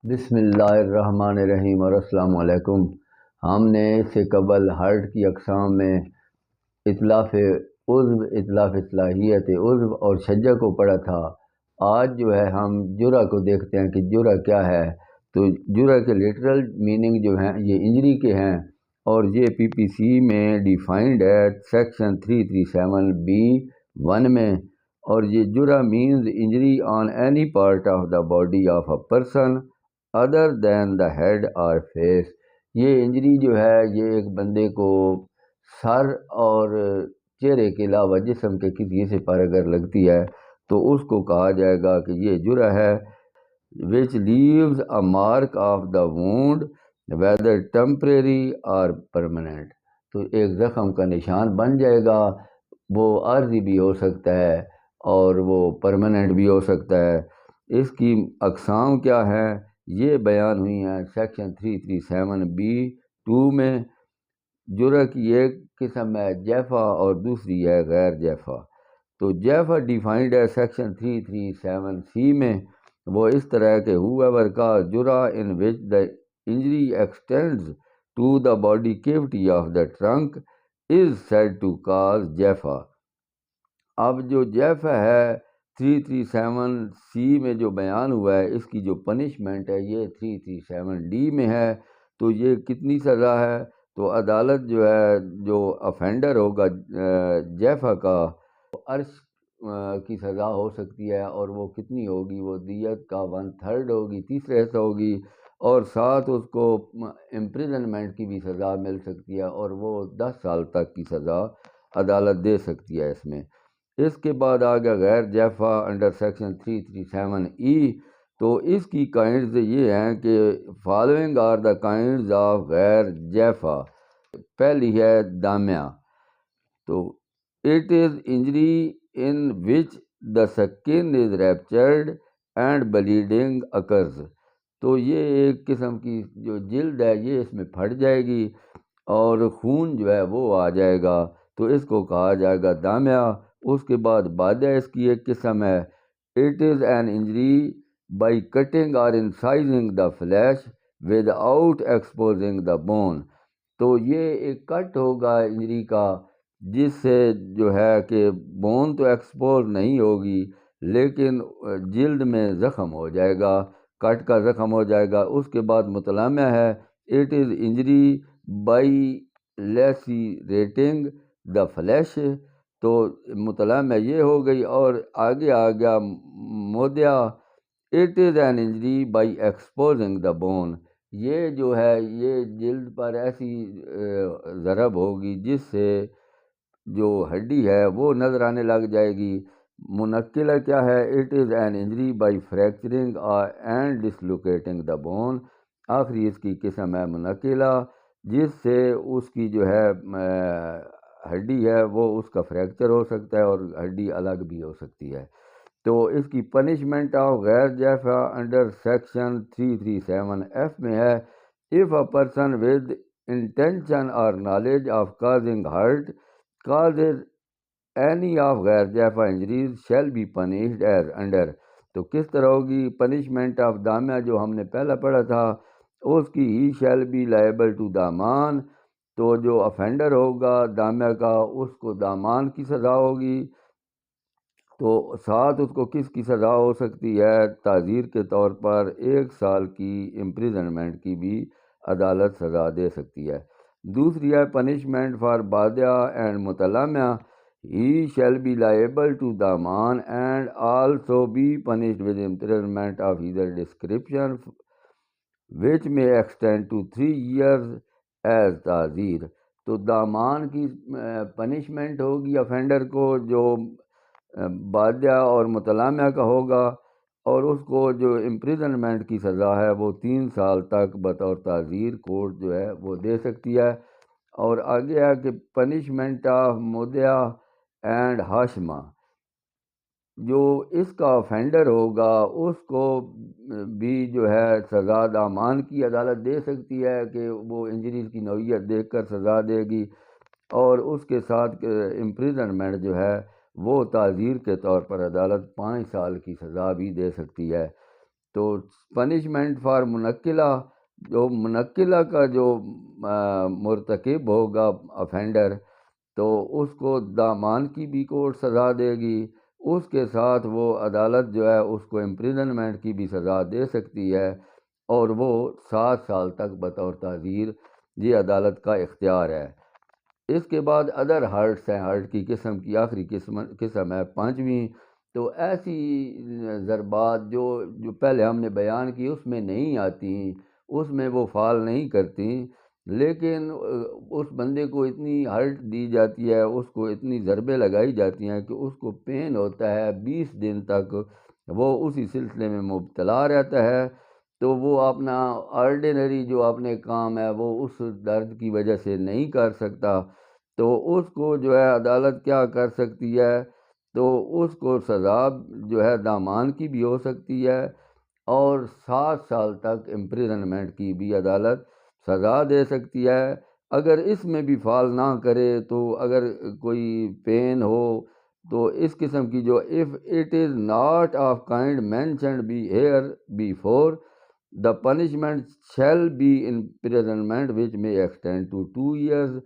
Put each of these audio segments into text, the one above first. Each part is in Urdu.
بسم اللہ الرحمن الرحیم اور السلام علیکم۔ ہم نے اس سے قبل ہارٹ کی اقسام میں اتلاف عضو، اتلاف صلاحیت عضو اور شجع کو پڑھا تھا۔ آج جو ہے ہم جرح کو دیکھتے ہیں کہ جرح کیا ہے۔ تو جرح کے لیٹرل میننگ جو ہیں یہ انجری کے ہیں، اور یہ پی پی سی میں ڈیفائنڈ ہے سیکشن 337B(1) میں۔ اور یہ جرح means injury on any part of the body of a person other than the head اور فیس۔ یہ انجری جو ہے یہ ایک بندے کو سر اور چہرے کے علاوہ جسم کے کسی حصے پر اگر لگتی ہے تو اس کو کہا جائے گا کہ یہ جرح ہے۔ which leaves a mark of the wound whether temporary or permanent۔ تو ایک زخم کا نشان بن جائے گا، وہ عارضی بھی ہو سکتا ہے اور وہ پرماننٹ بھی ہو سکتا ہے۔ اس کی اقسام کیا ہے یہ بیان ہوئی ہیں سیکشن 337B(2) میں۔ جرح کی ایک قسم ہے جیفا اور دوسری ہے غیر جیفا۔ تو جیفا ڈیفائنڈ ہے سیکشن 337C میں۔ وہ اس طرح کہ whoever cause جرح in which the injury extends to the body cavity of the trunk is said to cause جیفا۔ اب جو جیفا ہے 337C میں جو بیان ہوا ہے، اس کی جو پنشمنٹ ہے یہ 337D میں ہے۔ تو یہ کتنی سزا ہے؟ تو عدالت جو ہے، جو افینڈر ہوگا جیفا کا، عرش کی سزا ہو سکتی ہے، اور وہ کتنی ہوگی؟ وہ دیت کا 1/3 ہوگی، تیسرے حصہ ہوگی، اور ساتھ اس کو امپریزنمنٹ کی بھی سزا مل سکتی ہے، اور وہ 10 سال تک کی سزا عدالت دے سکتی ہے اس میں۔ اس کے بعد آ گیا غیر جیفا انڈر سیکشن 337E۔ تو اس کی کائنڈز یہ ہیں کہ following are the kinds of غیر جیفا۔ پہلی ہے دامیہ۔ تو اٹ از انجری ان وچ دا سکن از ریپچرڈ اینڈ بلیڈنگ اکرز۔ تو یہ ایک قسم کی جو جلد ہے یہ اس میں پھٹ جائے گی اور خون جو ہے وہ آ جائے گا، تو اس کو کہا جائے گا دامیہ۔ اس کے بعد بادہ اس کی ایک قسم ہے۔ It is an injury by cutting اور incising the flesh without exposing the bone. تو یہ ایک کٹ ہوگا انجری کا، جس سے جو ہے کہ بون تو ایکسپوز نہیں ہوگی لیکن جلد میں زخم ہو جائے گا، کٹ کا زخم ہو جائے گا۔ اس کے بعد متلامہ ہے۔ It is injury by lacerating the flesh. تو متلامہ یہ ہو گئی، اور آگے آ گیا مودیا۔ It is an injury by exposing the bone. یہ جو ہے یہ جلد پر ایسی ضرب ہوگی جس سے جو ہڈی ہے وہ نظر آنے لگ جائے گی۔ منقلہ کیا ہے؟ It is an injury by fracturing and dislocating the bone. آخری اس کی قسم ہے منقلہ، جس سے اس کی جو ہے ہڈی ہے وہ اس کا فریکچر ہو سکتا ہے اور ہڈی الگ بھی ہو سکتی ہے۔ تو اس کی پنشمنٹ آف غیر جیفا انڈر سیکشن 337F میں ہے۔ if a person with intention or knowledge of causing hurt causes any of غیر جیفا injuries shall be punished as under۔ تو کس طرح ہوگی پنشمنٹ آف دامیہ جو ہم نے پہلا پڑھا تھا؟ اس کی he shall be liable to دامان۔ تو جو افینڈر ہوگا دامیہ کا اس کو دامان کی سزا ہوگی۔ تو ساتھ اس کو کس کی سزا ہو سکتی ہے؟ تعزیر کے طور پر 1 سال کی امپریزنمنٹ کی بھی عدالت سزا دے سکتی ہے۔ دوسری ہے پنشمنٹ فار بادیہ اینڈ متلامہ۔ He shall be liable to دامان and also be punished with imprisonment of either description which may extend to 3 years as تعزیر۔ تو دامان کی پنشمنٹ ہوگی افینڈر کو جو بادیہ اور متلامہ کا ہوگا، اور اس کو جو امپریزنمنٹ کی سزا ہے وہ 3 سال تک بطور تعزیر کورٹ جو ہے وہ دے سکتی ہے۔ اور آگے ہے کہ پنشمنٹ آف مدعا اینڈ ہاشمہ۔ جو اس کا افینڈر ہوگا اس کو بھی جو ہے سزا دامان کی عدالت دے سکتی ہے کہ وہ انجریز کی نوعیت دیکھ کر سزا دے گی، اور اس کے ساتھ امپریزنمنٹ جو ہے وہ تعزیر کے طور پر عدالت 5 سال کی سزا بھی دے سکتی ہے۔ تو پنشمنٹ فار منقلہ، جو منقلہ کا جو مرتکب ہوگا افینڈر، تو اس کو دامان کی بھی کورٹ سزا دے گی، اس کے ساتھ وہ عدالت جو ہے اس کو امپریزنمنٹ کی بھی سزا دے سکتی ہے، اور وہ 7 سال تک بطور تعزیر یہ عدالت کا اختیار ہے۔ اس کے بعد ادر ہرٹس ہیں، ہرٹ کی قسم کی آخری قسم ہے پانچویں، تو ایسی ضربات جو پہلے ہم نے بیان کی اس میں نہیں آتی، اس میں وہ فال نہیں کرتی، لیکن اس بندے کو اتنی ہرٹ دی جاتی ہے، اس کو اتنی ضربیں لگائی جاتی ہیں کہ اس کو پین ہوتا ہے 20 دن تک، وہ اسی سلسلے میں مبتلا رہتا ہے، تو وہ اپنا آرڈینری جو اپنے کام ہے وہ اس درد کی وجہ سے نہیں کر سکتا، تو اس کو جو ہے عدالت کیا کر سکتی ہے، تو اس کو سزا جو ہے دامان کی بھی ہو سکتی ہے، اور 7 سال تک امپریزنمنٹ کی بھی عدالت سزا دے سکتی ہے۔ اگر اس میں بھی فال نہ کرے، تو اگر کوئی پین ہو تو اس قسم کی جو if it is not of kind mentioned be here before, the punishment shall be imprisonment which may extend to 2 years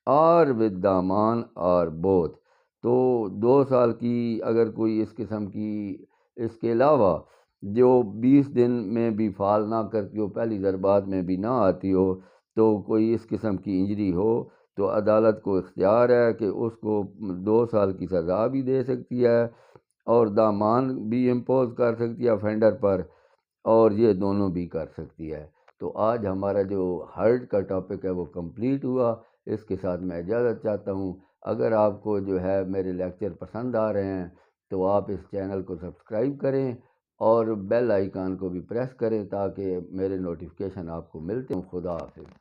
اور with دامان اور both۔ تو 2 سال کی اگر کوئی اس قسم کی، اس کے علاوہ جو 20 دن میں بھی فال نہ کرتی ہو، پہلی ضربات میں بھی نہ آتی ہو، تو کوئی اس قسم کی انجری ہو، تو عدالت کو اختیار ہے کہ اس کو 2 سال کی سزا بھی دے سکتی ہے، اور دامان بھی امپوز کر سکتی ہے افینڈر پر، اور یہ دونوں بھی کر سکتی ہے۔ تو آج ہمارا جو ہرٹ کا ٹاپک ہے وہ کمپلیٹ ہوا، اس کے ساتھ میں اجازت چاہتا ہوں۔ اگر آپ کو جو ہے میرے لیکچر پسند آ رہے ہیں تو آپ اس چینل کو سبسکرائب کریں اور بیل آئیکن کو بھی پریس کریں تاکہ میرے نوٹیفیکیشن آپ کو ملتے ہیں۔ خدا حافظ۔